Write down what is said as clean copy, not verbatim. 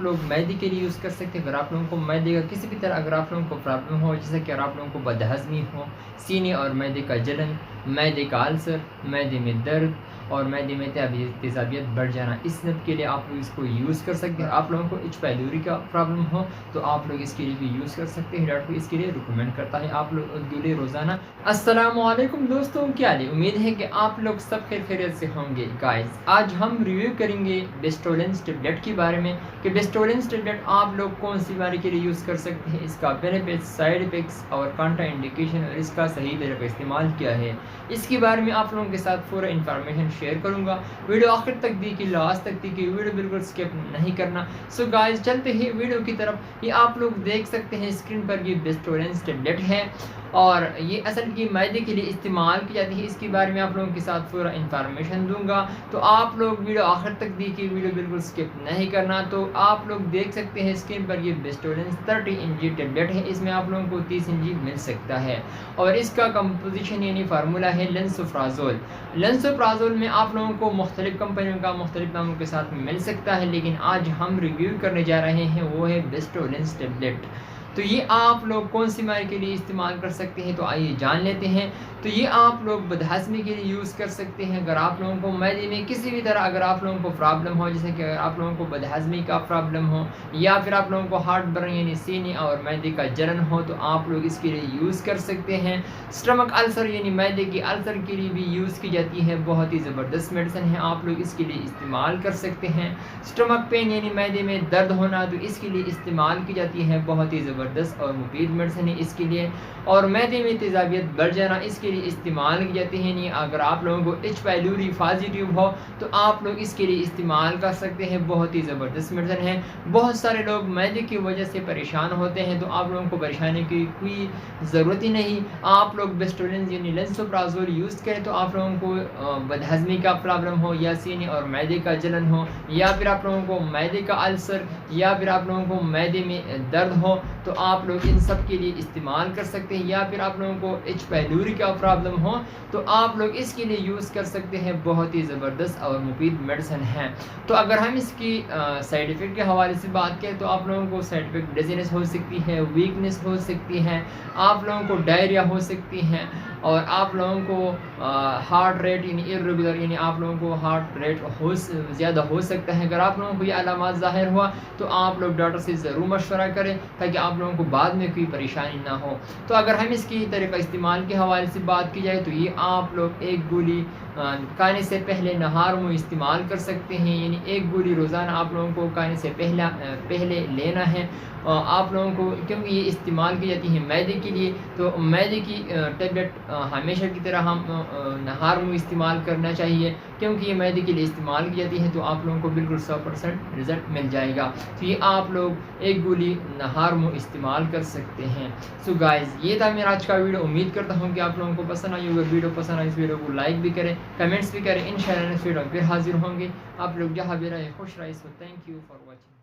लोग मैदे के लिए यूज़ कर सकते हैं। अगर आप लोगों को मैदे का किसी भी तरह अगर आप लोगों को प्रॉब्लम हो, जैसे कि अगर आप लोगों को बदहज़मी हो, सीने और मैदे का जलन, मैदे का अल्सर, मैदे में दर्द और मैदे में तेज़ाबियत बढ़ जाना, इस सब के लिए आप लोग इसको यूज़ कर सकते हैं। आप लोगों को एच पाइलोरी का प्रॉब्लम हो तो आप लोग इसके लिए भी यूज़ कर सकते हैं। डॉक्टर इसके लिए रिकमेंड करता है आप लोग दूल्हे रोज़ाना। अस्सलामु अलैकुम दोस्तों, क्या हाल है? उम्मीद है कि आप लोग सब खैरियत से होंगे। गाइस, आज हम रिव्यू करेंगे बेस्टोलेंस टेबलेट के बारे में कि बेस्टोलेंस टेबलेट आप लोग कौन सी बीमारी के लिए यूज़ कर सकते हैं, इसका बेनिफिट्स, साइड इफ़ेक्ट्स और कांट्रा इंडिकेशन और इसका सही तरीका इस्तेमाल क्या है, इसके बारे में आप लोगों के साथ पूरा इन्फॉर्मेशन शेयर करूंगा। वीडियो आखिर तक देखिए, लास्ट तक देखिए, वीडियो बिल्कुल स्किप नहीं करना। सो गाइस, चलते हैं वीडियो की तरफ। ये आप लोग देख सकते हैं स्क्रीन पर, ये बेस्टोलेंस टेबलेट है और ये असल की मैदे के लिए इस्तेमाल की जाती है। इसके बारे में आप लोगों के साथ पूरा इन्फॉर्मेशन दूंगा, तो आप लोग वीडियो आखिर तक देखिए, वीडियो बिल्कुल स्किप नहीं करना। तो आप लोग देख सकते हैं स्क्रीन पर, ये बेस्टोलेंस 30 mg टेबलेट है। इसमें आप लोगों को 30 mg मिल सकता है और इसका कंपोजिशन यानी फार्मूला है लेंसोप्राज़ोल। लेंसोप्राज़ोल में आप लोगों को मुख्तलिफ कंपनियों का मुख्तलिफ नामों के साथ मिल सकता है, लेकिन आज हम रिव्यू करने जा रहे हैं वो है बेस्टोलेंस टेबलेट। तो ये आप लोग कौन सी बीमारी के लिए इस्तेमाल कर सकते हैं, तो आइए जान लेते हैं। तो ये आप लोग बदहज़मी के लिए यूज़ कर सकते हैं। अगर आप लोगों को मैदे में किसी भी तरह अगर आप लोगों को प्रॉब्लम हो, जैसे कि अगर आप लोगों को बदहज़मी का प्रॉब्लम हो या फिर आप लोगों को हार्ट बर्न यानी सीने और मैदे का जलन हो, तो आप लोग इसके लिए यूज़ कर सकते हैं। स्टमक अल्सर यानी मैदे की अल्सर के लिए भी यूज़ की जाती है, बहुत ही ज़बरदस्त मेडिसिन है, आप लोग इसके लिए इस्तेमाल कर सकते हैं। स्टमक पेन यानी मैदे में दर्द होना, तो इसके लिए इस्तेमाल की जाती है, बहुत ही ज़बरदस्त और मुफीद मेडिसिन है इसके लिए। और मैदे में तेज़ाबियत बढ़ जाना, इसके लिए इस्तेमाल की जाती है। नहीं, अगर आप लोगों को एच पाइलोरी पॉजिटिव हो तो आप लोग इसके लिए इस्तेमाल कर सकते हैं, बहुत ही ज़बरदस्त मेडिसिन है। बहुत सारे लोग मैदे की वजह से परेशान होते हैं, तो आप लोगों को परेशानी की कोई ज़रूरत ही नहीं। आप लोग बेस्टोलेंस यानी लेंसोप्राज़ोल यूज़ करें, तो आप लोगों को बदहज़मी का प्रॉब्लम हो या सीने और मैदे का जलन हो या फिर आप लोगों को मैदे का अल्सर या फिर आप लोगों को मैदे में दर्द हो, तो आप लोग इन सब के लिए इस्तेमाल कर सकते हैं। या फिर आप लोगों को एच पाइलोरी का प्रॉब्लम हो तो आप लोग इसके लिए यूज़ कर सकते हैं, बहुत ही ज़बरदस्त और मुफीद मेडिसिन है। तो अगर हम इसकी साइड इफ़ेक्ट के हवाले से बात करें, तो आप लोगों को साइड इफ़ेक्ट डिजीनेस हो सकती है, वीकनेस हो सकती है, आप लोगों को डायरिया हो सकती है और आप लोगों को हार्ट रेट यानी इर्रेगुलर यानी आप लोगों को हार्ट रेट ज़्यादा हो सकता है। अगर आप लोगों को ये अलामात ज़ाहिर हुआ तो आप लोग डॉक्टर से ज़रूर मशवरा करें, ताकि आप लोगों को बाद में कोई परेशानी ना हो। तो अगर हम इसकी तरीक़ा इस्तेमाल के हवाले से बात की जाए, तो ये आप लोग एक गोली खाने से पहले नहार मुँह इस्तेमाल कर सकते हैं, यानी एक गोली रोज़ाना आप लोगों को खाने से पहले लेना है। आप लोगों को, क्योंकि ये इस्तेमाल की जाती है मैदे के लिए, तो मैदे की टेबलेट हमेशा की तरह हम नहार मुँह इस्तेमाल करना चाहिए, क्योंकि ये मैदे के लिए इस्तेमाल की जाती है, तो आप लोगों को बिल्कुल 100% रिज़ल्ट मिल जाएगा। तो ये आप लोग एक गोली नहार मुँह इस्तेमाल कर सकते हैं। सो गाइज़, ये था मेरा आज का वीडियो। उम्मीद करता हूँ कि आप लोगों को पसंद आई होगी। वीडियो पसंद आई, इस वीडियो को लाइक भी करें, कमेंट्स भी करें। इंशाअल्लाह नेक्स्ट वीडियो फिर हाजिर होंगे। आप लोग जहाँ भी रहे खुश रहे। So thank you for watching.